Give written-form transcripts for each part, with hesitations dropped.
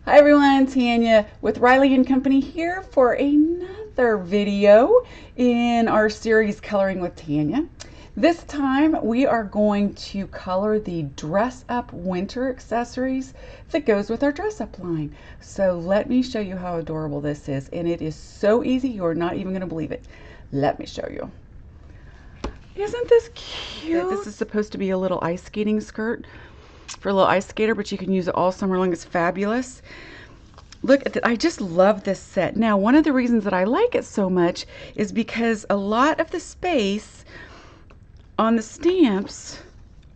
Hi everyone, Tanya with Riley and Company here for another video in our series Coloring with Tanya. This time we are going to color the Dress Up winter accessories that goes with our Dress Up line. So let me show you how adorable this is, and it is so easy you're not even going to believe it. Let me show you. Isn't this cute? This is supposed to be a little ice skating skirt for a little ice skater, but you can use it all summer long. It's fabulous. Look at that. I just love this set. Now, one of the reasons that I like it so much is because a lot of the space on the stamps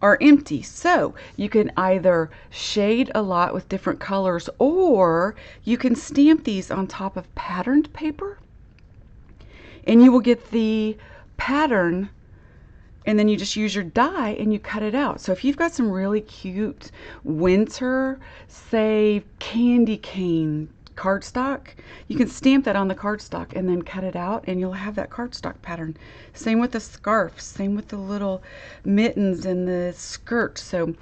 are empty. So you can either shade a lot with different colors, or you can stamp these on top of patterned paper, and you will get the pattern, and then you just use your die and you cut it out. So if you've got some really cute winter, say, candy cane cardstock, you can stamp that on the cardstock and then cut it out, and you'll have that cardstock pattern. Same with the scarf, same with the little mittens and the skirt. So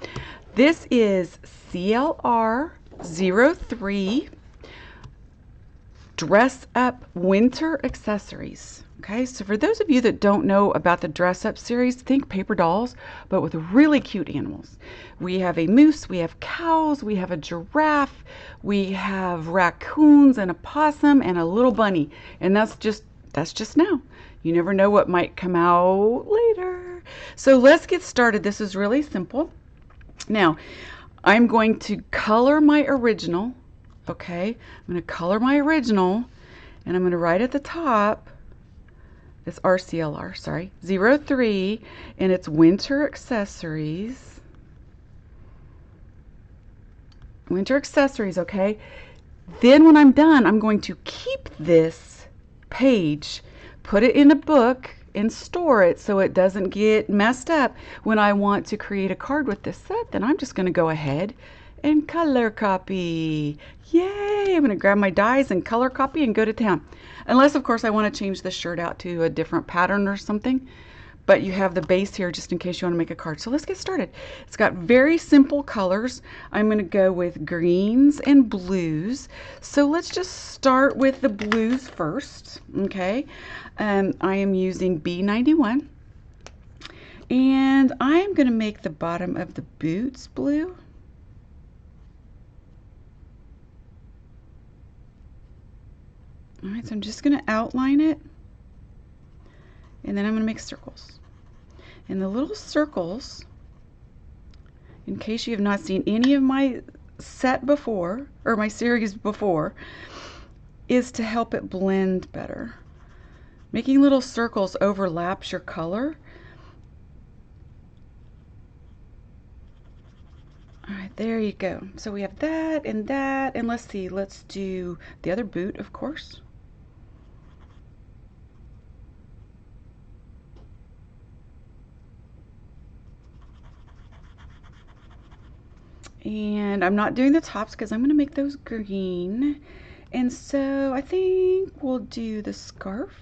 this is RCLR03 Dress Up Winter Accessories. Okay, so for those of you that don't know about the Dress Up series, think paper dolls, but with really cute animals. We have a moose, we have cows, we have a giraffe, we have raccoons and a possum and a little bunny. And that's just now. You never know what might come out later. So let's get started. This is really simple. Now, I'm going to color my original. Okay, I'm going to color my original, and I'm going to write at the top, it's RCLR, sorry, 03, and it's winter accessories. Winter accessories, okay? Then when I'm done, I'm going to keep this page, put it in a book, and store it so it doesn't get messed up. When I want to create a card with this set, then I'm just going to go ahead and color copy. Yay! I'm going to grab my dies and color copy and go to town. Unless, of course, I want to change the shirt out to a different pattern or something. But you have the base here just in case you want to make a card. So let's get started. It's got very simple colors. I'm going to go with greens and blues. So let's just start with the blues first. Okay. I am using B91. And I am going to make the bottom of the boots blue. All right, so I'm just going to outline it, and then I'm going to make circles. And the little circles, in case you have not seen any of my set before, or my series before, is to help it blend better. Making little circles overlaps your color. All right, there you go. So we have that, and let's see, let's do the other boot, of course. And I'm not doing the tops because I'm going to make those green. And so I think we'll do the scarf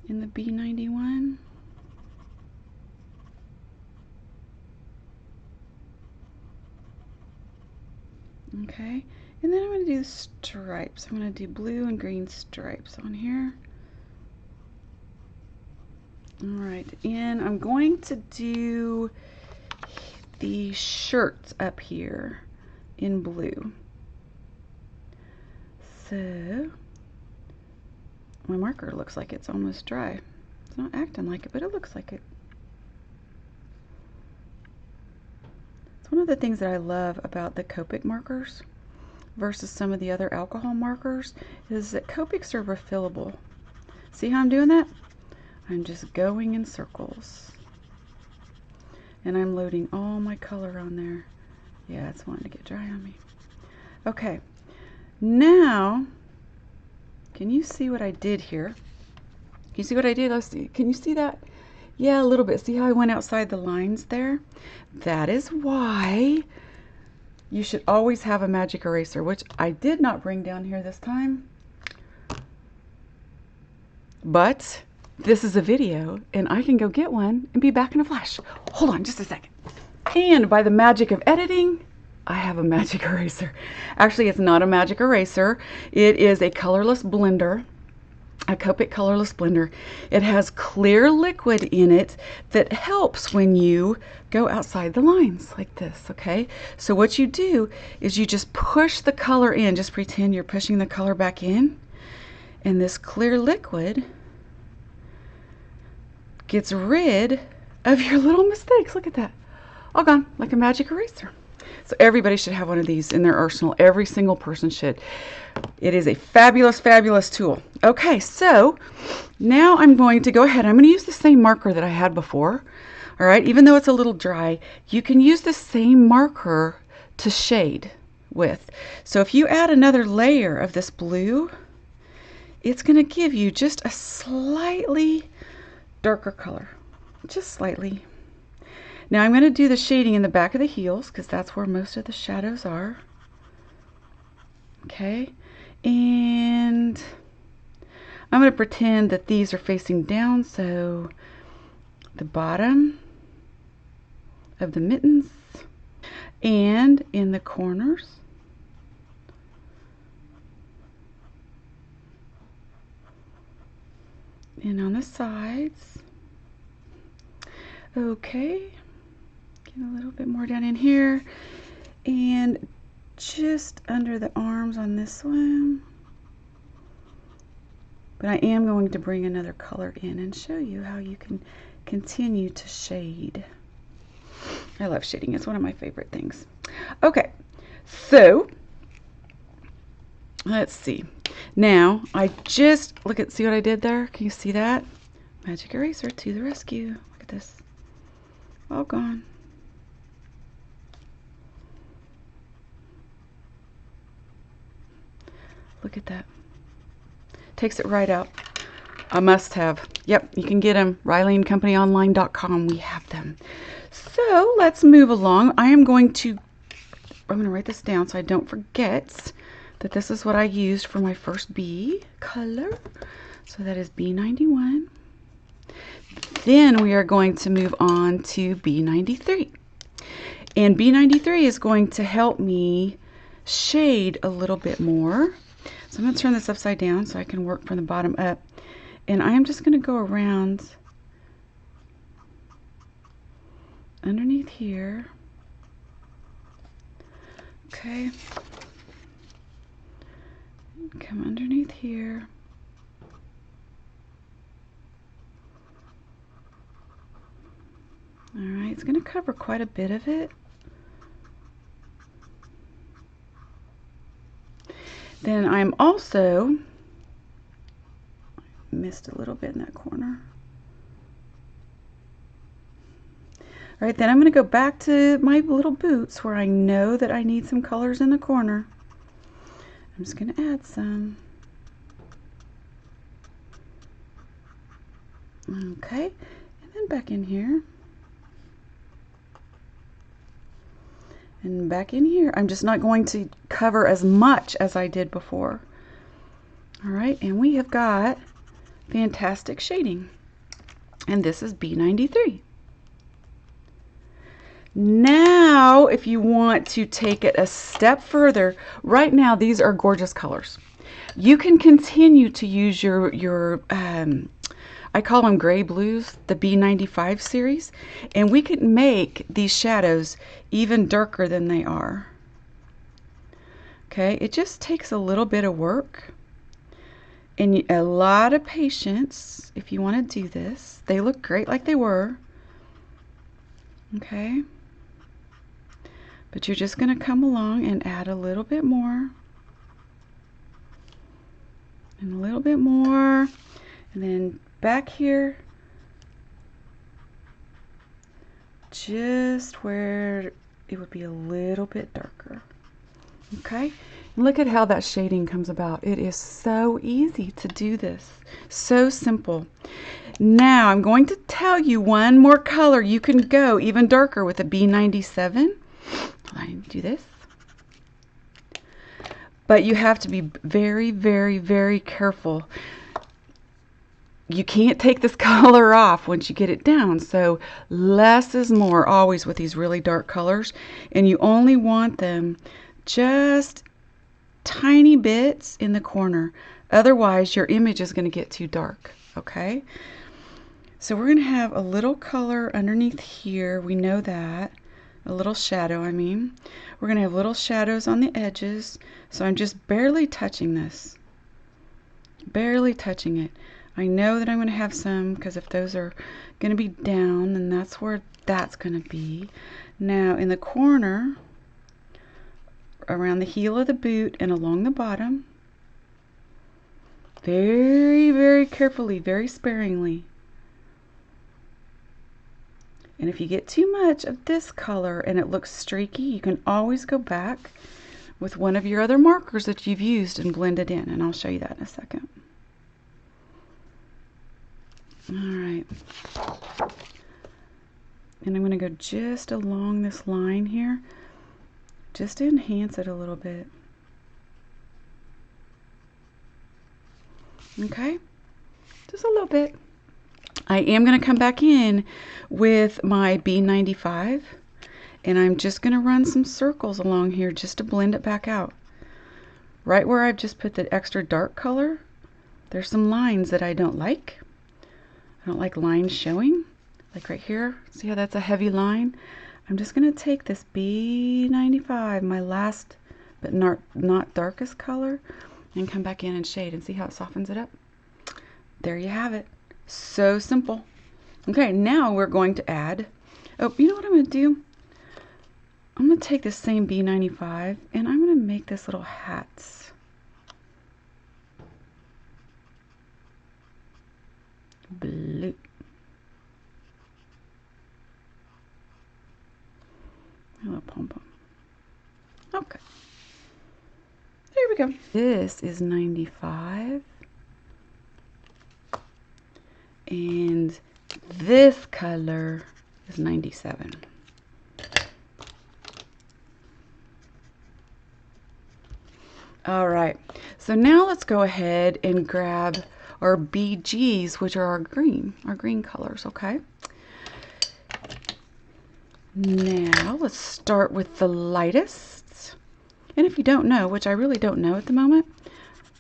in the B91. Okay, and then I'm going to do the stripes. I'm going to do blue and green stripes on here. All right, and I'm going to do the shirts up here in blue. So my marker looks like it's almost dry. It's not acting like it, but it looks like it. It's one of the things that I love about the Copic markers versus some of the other alcohol markers is that Copics are refillable. See how I'm doing that? I'm just going in circles. And I'm loading all my color on there. Yeah, it's wanting to get dry on me. Okay, now, can you see what I did here? Can you see what I did? Let's see. Can you see that? Yeah, a little bit. See how I went outside the lines there? That is why you should always have a magic eraser, which I did not bring down here this time. But this is a video, and I can go get one and be back in a flash. Hold on just a second. And by the magic of editing, I have a magic eraser. Actually, it's not a magic eraser. It is a colorless blender, a Copic colorless blender. It has clear liquid in it that helps when you go outside the lines like this, okay? So what you do is you just push the color in. Just pretend you're pushing the color back in, and this clear liquid gets rid of your little mistakes. Look at that. All gone, like a magic eraser. So everybody should have one of these in their arsenal. Every single person should. It is a fabulous, fabulous tool. Okay, so now I'm going to go ahead. I'm going to use the same marker that I had before. All right, even though it's a little dry, you can use the same marker to shade with. So if you add another layer of this blue, it's going to give you just a slightly darker color, just slightly. Now I'm going to do the shading in the back of the heels because that's where most of the shadows are. Okay, and I'm going to pretend that these are facing down, so the bottom of the mittens and in the corners. And on the sides. Okay. Get a little bit more down in here, and just under the arms on this one. But I am going to bring another color in and show you how you can continue to shade. I love shading. It's one of my favorite things. Okay, so let's see. Now I just see what I did there? Can you see that? Magic eraser to the rescue. Look at this. All gone. Look at that. Takes it right out. A must-have. Yep, you can get them. RileyandCompanyOnline.com. We have them. So let's move along. I'm going to write this down so I don't forget that this is what I used for my first B color. So that is B91. Then we are going to move on to B93. And B93 is going to help me shade a little bit more. So I'm going to turn this upside down so I can work from the bottom up. And I'm just going to go around underneath here. Okay. Come underneath here. All right, it's going to cover quite a bit of it. Then I'm also missed a little bit in that corner. All right, then I'm going to go back to my little boots where I know that I need some colors in the corner. I'm just going to add some. Okay, and then back in here. And back in here. I'm just not going to cover as much as I did before. All right, and we have got fantastic shading. And this is B93. Now, if you want to take it a step further, right now these are gorgeous colors. You can continue to use your I call them gray blues, the B95 series, and we can make these shadows even darker than they are. Okay, it just takes a little bit of work and a lot of patience if you want to do this. They look great like they were. Okay, but you're just going to come along and add a little bit more and a little bit more, and then back here, just where it would be a little bit darker. Okay, and look at how that shading comes about. It is so easy to do this, so simple. Now I'm going to tell you one more color. You can go even darker with a B97. I do this, but you have to be very, very, very careful. you can't take this color off once you get it down. So less is more always with these really dark colors. And you only want them just tiny bits in the corner. Otherwise, your image is going to get too dark. Okay? So we're going to have a little color underneath here. We know that. A little shadow, I mean. We're going to have little shadows on the edges. So I'm just barely touching this. Barely touching it. I know that I'm going to have some, because if those are going to be down, then that's where that's going to be. Now in the corner, around the heel of the boot and along the bottom, very, very carefully, very sparingly. And if you get too much of this color and it looks streaky, you can always go back with one of your other markers that you've used and blend it in. And I'll show you that in a second. All right. And I'm going to go just along this line here, just to enhance it a little bit. Okay? Just a little bit. I am going to come back in with my B95, and I'm just going to run some circles along here just to blend it back out. Right where I've just put the extra dark color, there's some lines that I don't like. I don't like lines showing, like right here. See how that's a heavy line? I'm just going to take this B95, my last but not darkest color, and come back in and shade and see how it softens it up. There you have it. So simple. Okay, now we're going to add, oh, you know what I'm going to do? I'm going to take this same B95 and I'm going to make this little hats. Blue. A little pom-pom. Okay. There we go. This is 95. And this color is 97. All right, so now let's go ahead and grab our BGs, which are our green colors, okay? Now let's start with the lightest. And if you don't know, which I really don't know at the moment,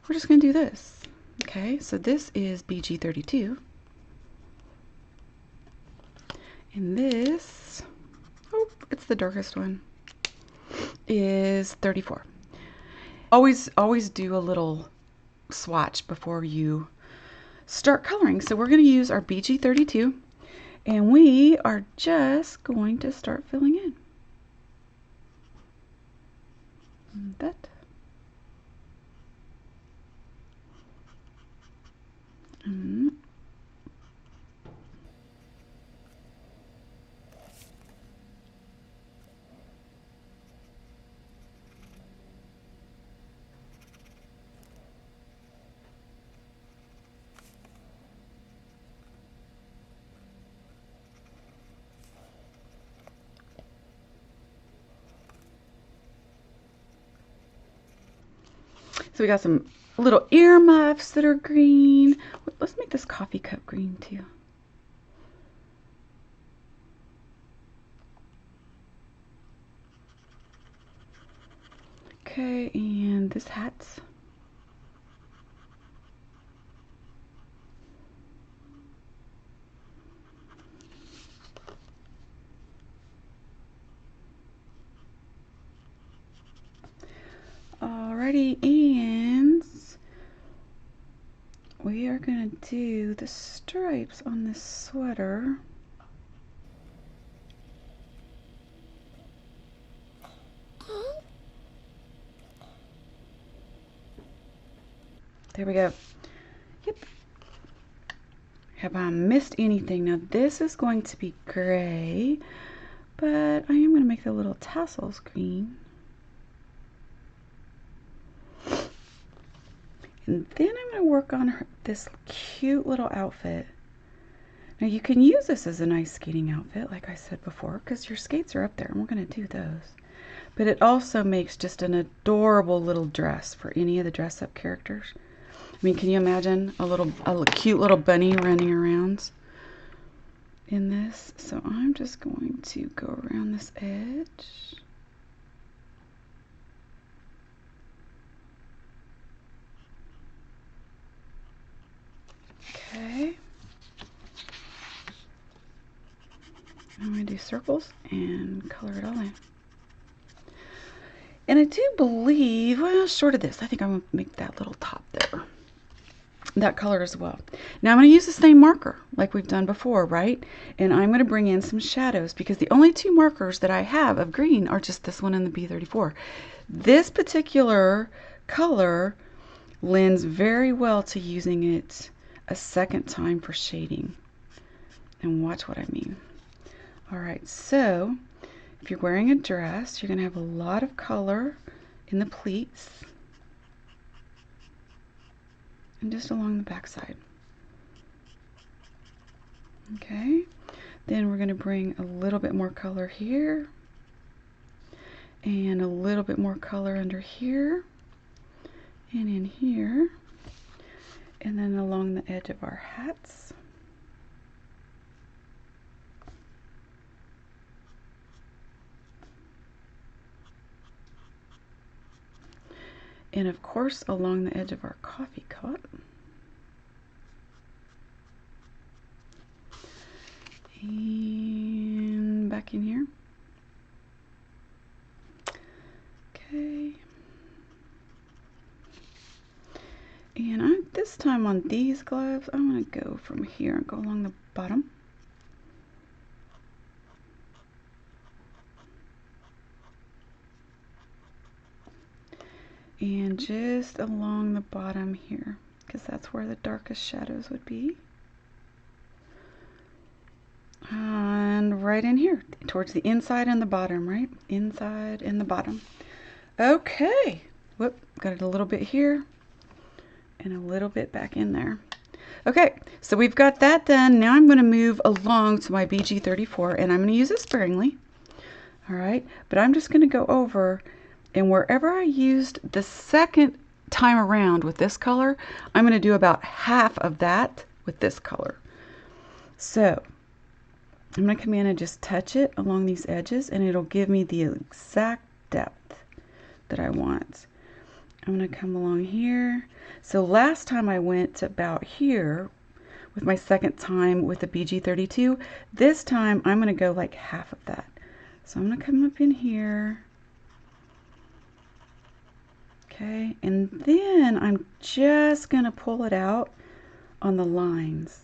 we're just gonna do this. Okay, so this is BG32. And this, oh, it's the darkest one, is 34. Always do a little swatch before you start coloring. So we're going to use our BG32, and we are just going to start filling in. That. So we got some little ear muffs that are green. Let's make this coffee cup green too. Okay, and this hat's alrighty, and we are gonna do the stripes on this sweater. There we go. Yep. Have I missed anything? Now this is going to be gray, but I am going to make the little tassels green. And then I'm going to work on this cute little outfit. Now you can use this as a nice skating outfit, like I said before, because your skates are up there, and we're going to do those. But it also makes just an adorable little dress for any of the dress-up characters. mean, can you imagine a cute little bunny running around in this? So I'm just going to go around this edge. Okay. I'm going to do circles and color it all in. And I do believe, well, short of this, I think I'm going to make that little top there. That color as well. Now I'm going to use the same marker like we've done before, right? And I'm going to bring in some shadows because the only two markers that I have of green are just this one and the B34. This particular color lends very well to using it a second time for shading. And watch what I mean. Alright, so if you're wearing a dress, you're going to have a lot of color in the pleats and just along the back side. Okay, then we're going to bring a little bit more color here and a little bit more color under here and in here, and then along the edge of our hats. And of course along the edge of our coffee cup. And back in here. Okay. And this time on these gloves, I'm going to go from here and go along the bottom. And just along the bottom here, because that's where the darkest shadows would be. And right in here, towards the inside and the bottom, right? Inside and the bottom. Okay. Whoop, got a little bit here and a little bit back in there. Okay, so we've got that done. Now I'm going to move along to my BG34, and I'm going to use it sparingly. All right, but I'm just going to go over, and wherever I used the second time around with this color, I'm going to do about half of that with this color. So I'm going to come in and just touch it along these edges, and it'll give me the exact depth that I want. I'm going to come along here. So last time I went about here with my second time with the BG32. This time I'm going to go like half of that. So I'm going to come up in here. Okay, and then I'm just going to pull it out on the lines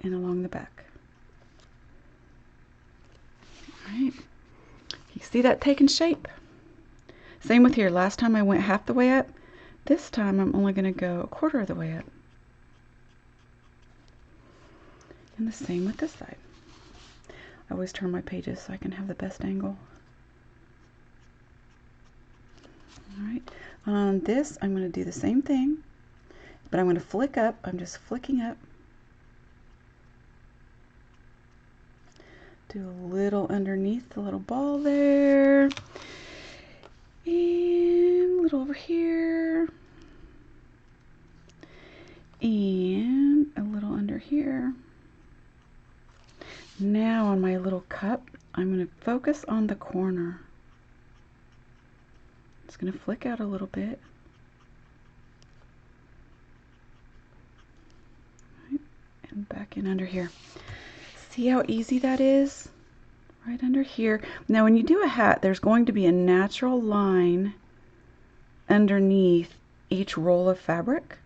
and along the back. All right, you see that taking shape? Same with here. Last time I went half the way up. This time I'm only going to go a quarter of the way up. And the same with this side. I always turn my pages so I can have the best angle. Alright, on this I'm going to do the same thing, but I'm going to flick up. I'm just flicking up. Do a little underneath the little ball there. And a little over here. And a little under here. Now on my little cup, I'm going to focus on the corner. It's going to flick out a little bit. Right, and back in under here. See how easy that is? Right under here. Now when you do a hat, there's going to be a natural line underneath each roll of fabric,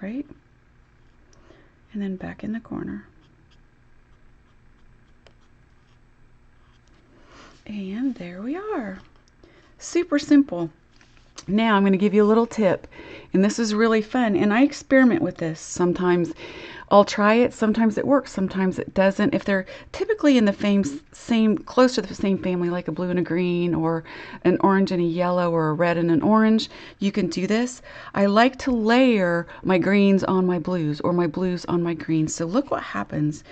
right? And then back in the corner. And there we are. Super simple. Now I'm going to give you a little tip, and this is really fun, and I experiment with this. Sometimes I'll try it, sometimes it works, sometimes it doesn't. If they're typically in the same close to the same family, like a blue and a green, or an orange and a yellow, or a red and an orange, you can do this. I like to layer my greens on my blues, or my blues on my greens. So look what happens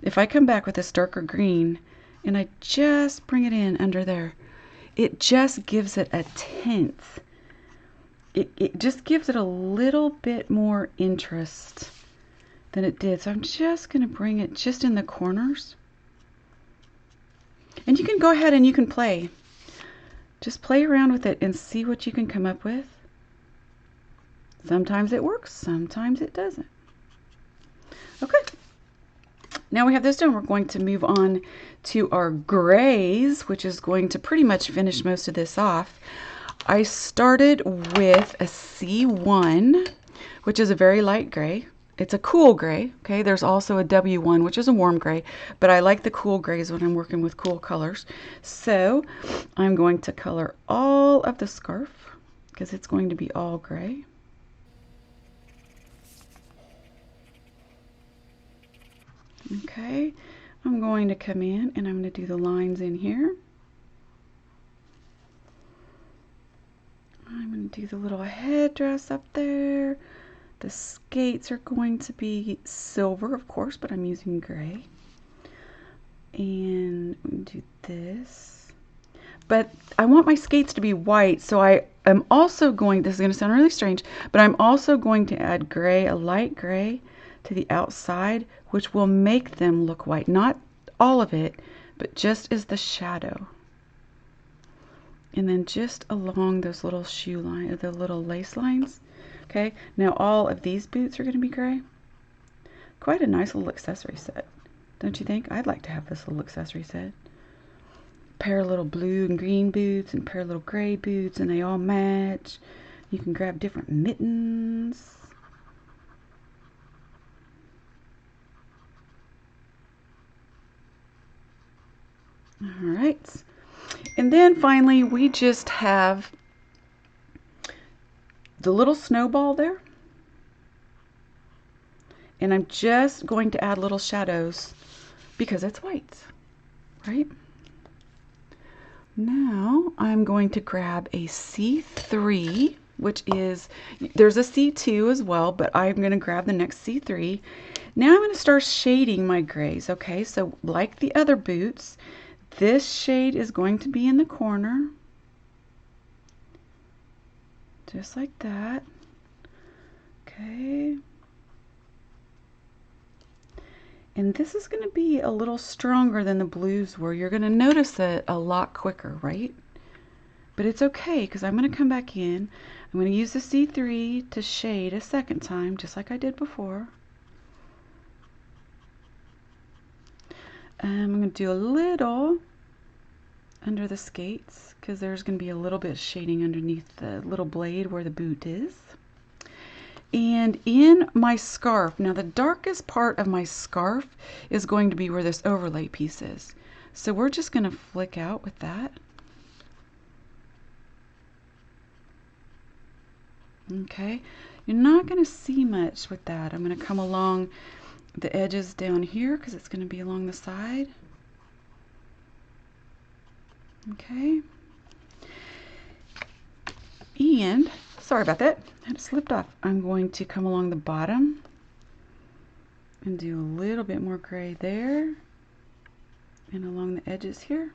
if I come back with this darker green and I just bring it in under there. It just gives it a tint it just gives it a little bit more interest than it did. So I'm just going to bring it just in the corners. And you can go ahead and you can play. Just play around with it and see what you can come up with. Sometimes it works, sometimes it doesn't. Okay. Now we have this done. We're going to move on to our grays, which is going to pretty much finish most of this off. I started with a C1, which is a very light gray. It's a cool gray, okay? There's also a W1, which is a warm gray, but I like the cool grays when I'm working with cool colors. So I'm going to color all of the scarf because it's going to be all gray. Okay, I'm going to come in and I'm going to do the lines in here. I'm going to do the little headdress up there. The skates are going to be silver, of course, but I'm using gray. And I'm going to do this. But I want my skates to be white, so I am also going, this is going to sound really strange, but I'm also going to add gray, a light gray, to the outside, which will make them look white. Not all of it, but just as the shadow. And then just along those little shoe lines, the little lace lines. Okay, now all of these boots are going to be gray. Quite a nice little accessory set, don't you think? I'd like to have this little accessory set. Pair of little blue and green boots and pair of little gray boots, and they all match. You can grab different mittens. All right. And then finally, we just have the little snowball there. And I'm just going to add little shadows because it's white, right? Now I'm going to grab a C3, which is, there's a C2 as well, but I'm going to grab the next C3. Now I'm going to start shading my grays, okay? So like the other boots, this shade is going to be in the corner, just like that. Okay. And this is going to be a little stronger than the blues were. You're going to notice it a lot quicker, right? But it's okay because I'm going to come back in. I'm going to use the C3 to shade a second time, just like I did before. I'm going to do a little under the skates because there's going to be a little bit of shading underneath the little blade where the boot is. And in my scarf, now the darkest part of my scarf is going to be where this overlay piece is. So we're just going to flick out with that. Okay, you're not going to see much with that. I'm going to come along the edges down here because it's going to be along the side. Okay. And sorry about that, I had it slipped off. I'm going to come along the bottom and do a little bit more gray there and along the edges here.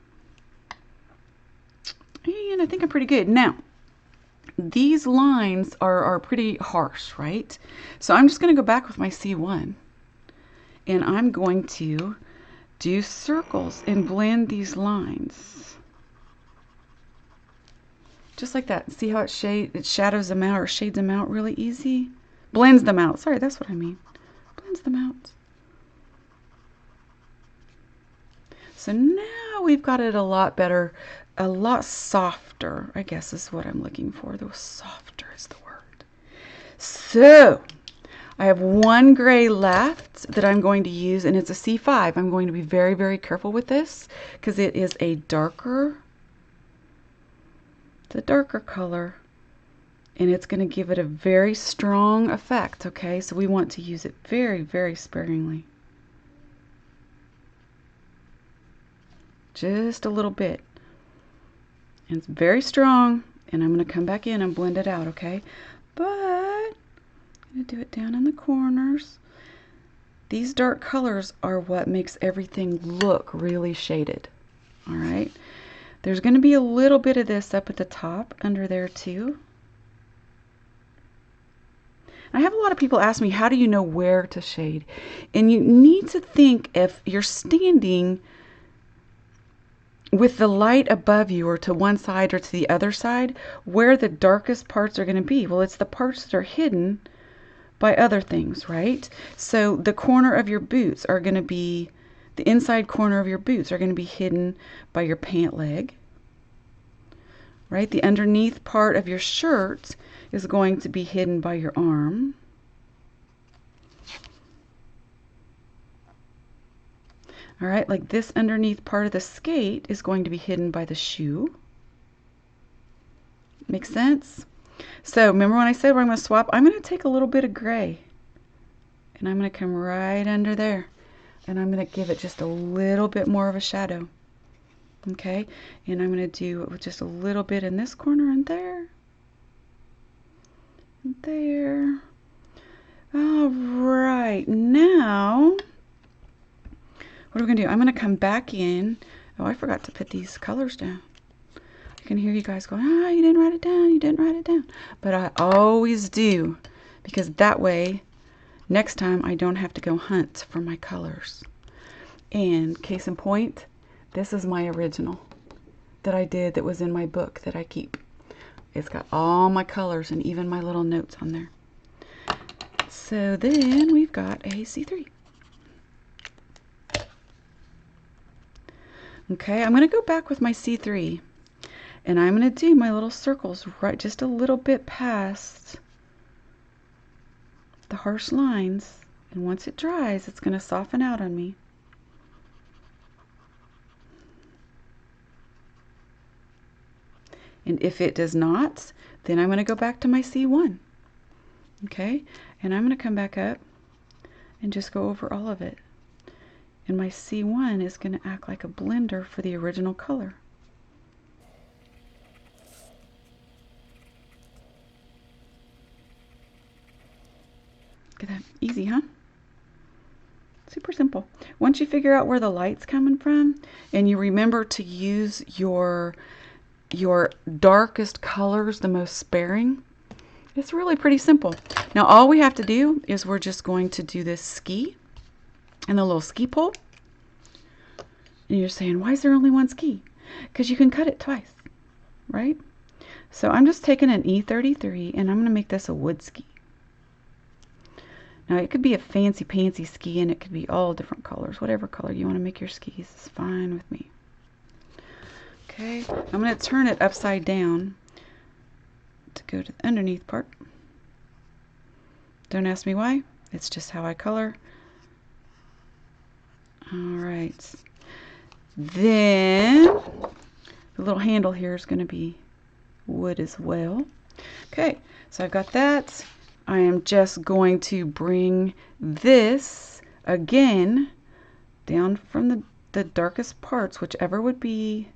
And I think I'm pretty good. Now, these lines are pretty harsh, right? So I'm just going to go back with my C1 and I'm going to do circles and blend these lines. Just like that. See how it shadows them out or shades them out really easy? Blends them out. Sorry, that's what I mean. Blends them out. So now we've got it a lot better, a lot softer, I guess is what I'm looking for. The softer is the word. So I have one gray left that I'm going to use, and it's a C5. I'm going to be very, very careful with this because it is a darker color, and it's going to give it a very strong effect, okay? So we want to use it very, very sparingly. Just a little bit. And it's very strong, and I'm going to come back in and blend it out, okay? But I'm going to do it down in the corners. These dark colors are what makes everything look really shaded, all right? There's going to be a little bit of this up at the top under there too. I have a lot of people ask me, how do you know where to shade? And you need to think, if you're standing with the light above you or to one side or to the other side, where the darkest parts are going to be. Well, it's the parts that are hidden by other things, right? So the corner of your boots are going to be, the inside corner of your boots are going to be hidden by your pant leg, right? The underneath part of your shirt is going to be hidden by your arm. All right, like this underneath part of the skate is going to be hidden by the shoe. Makes sense? So remember when I said where I'm going to swap? I'm going to take a little bit of gray and I'm going to come right under there and I'm going to give it just a little bit more of a shadow. Okay, and I'm going to do it with just a little bit in this corner and there. And there. All right, now what are we going to do? I'm going to come back in. Oh, I forgot to put these colors down. I can hear you guys going, ah, you didn't write it down, you didn't write it down. But I always do, because that way, next time I don't have to go hunt for my colors. And case in point, this is my original that I did that was in my book that I keep. It's got all my colors and even my little notes on there. So then we've got a C3. Okay, I'm going to go back with my C3 and I'm going to do my little circles right just a little bit past the harsh lines, and once it dries it's going to soften out on me. And if it does not, then I'm going to go back to my C1. Okay, and I'm going to come back up and just go over all of it. And my C1 is going to act like a blender for the original color. Look at that. Easy, huh? Super simple. Once you figure out where the light's coming from, and you remember to use your darkest colors the most sparing, it's really pretty simple. Now all we have to do is we're just going to do this ski and the little ski pole. And you're saying, why is there only one ski? Because you can cut it twice, right? So I'm just taking an E33 and I'm going to make this a wood ski. Now it could be a fancy pantsy ski and it could be all different colors. Whatever color you want to make your skis is fine with me. Okay, I'm going to turn it upside down to go to the underneath part. Don't ask me why. It's just how I color. All right. Then the little handle here is going to be wood as well. Okay, so I've got that. I am just going to bring this again down from the darkest parts, whichever would be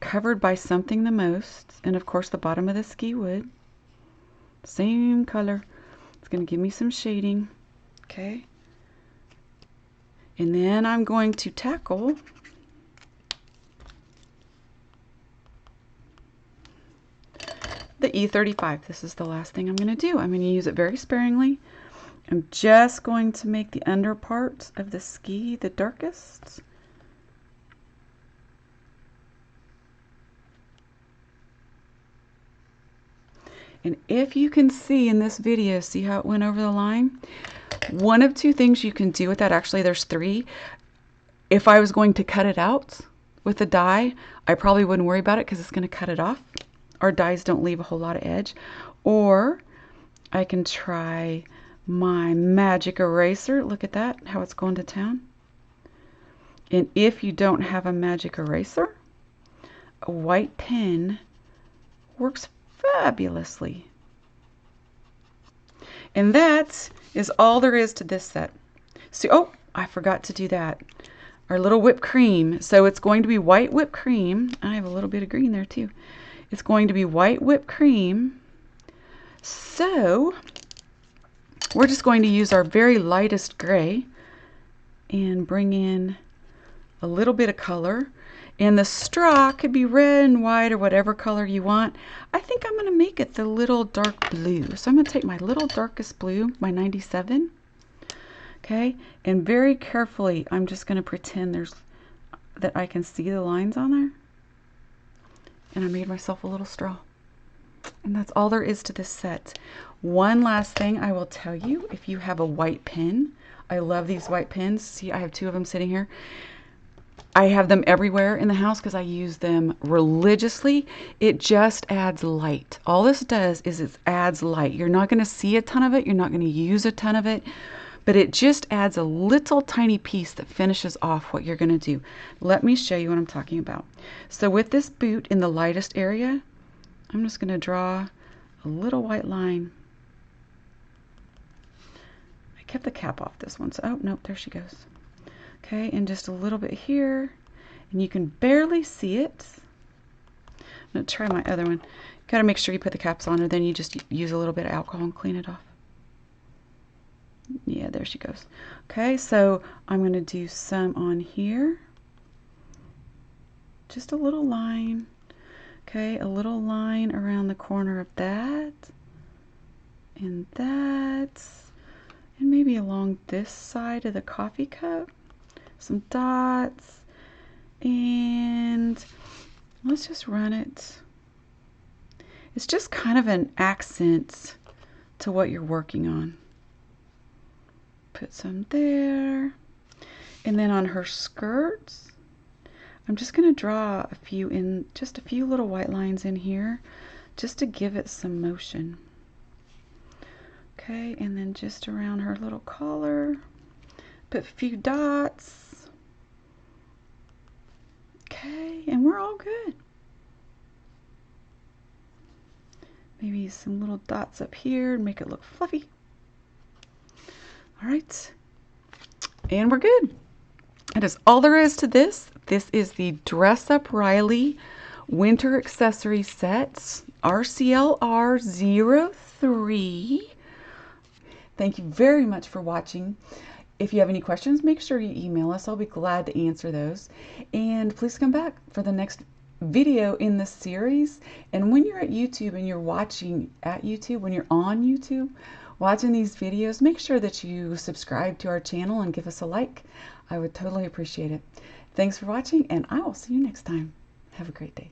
covered by something the most, and of course the bottom of the ski wood. Same color. It's going to give me some shading. Okay. And then I'm going to tackle the E35. This is the last thing I'm going to do. I'm going to use it very sparingly. I'm just going to make the under part of the ski the darkest. And if you can see in this video, see how it went over the line? One of two things you can do with that. Actually, there's three. If I was going to cut it out with a die, I probably wouldn't worry about it because it's going to cut it off. Our dies don't leave a whole lot of edge. Or I can try my magic eraser. Look at that, how it's going to town. And if you don't have a magic eraser, a white pen works fabulously. And that is all there is to this set. So, oh, I forgot to do that. Our little whipped cream. So it's going to be white whipped cream. I have a little bit of green there too. It's going to be white whipped cream. So we're just going to use our very lightest gray and bring in a little bit of color. And the straw could be red and white or whatever color you want. I think I'm going to make it the little dark blue. So I'm going to take my little darkest blue, my 97. Okay, and very carefully, I'm just going to pretend that I can see the lines on there. And I made myself a little straw. And that's all there is to this set. One last thing I will tell you, if you have a white pen, I love these white pens. See, I have 2 of them sitting here. I have them everywhere in the house because I use them religiously. It just adds light. All this does is it adds light. You're not going to see a ton of it. You're not going to use a ton of it. But it just adds a little tiny piece that finishes off what you're going to do. Let me show you what I'm talking about. So with this boot in the lightest area, I'm just going to draw a little white line. I kept the cap off this one, so oh, nope, there she goes. Okay, and just a little bit here, and you can barely see it. I'm going to try my other one. Got to make sure you put the caps on, or then you just use a little bit of alcohol and clean it off. Yeah, there she goes. Okay, so I'm going to do some on here. Just a little line. Okay, a little line around the corner of that. And that. And maybe along this side of the coffee cup. Some dots. And let's just run it. It's just kind of an accent to what you're working on. Put some there. And then on her skirts, I'm just going to draw a few in, just a few little white lines in here, just to give it some motion. Okay, and then just around her little collar, put a few dots. Okay, and we're all good. Maybe some little dots up here and make it look fluffy. All right, and we're good. That is all there is to this. This is the Dress Up Riley Winter Accessory Sets, RCLR03. Thank you very much for watching. If you have any questions, make sure you email us. I'll be glad to answer those. And please come back for the next video in this series. And when you're at YouTube and you're watching at YouTube, when you're on YouTube, watching these videos, make sure that you subscribe to our channel and give us a like. I would totally appreciate it. Thanks for watching, and I will see you next time. Have a great day.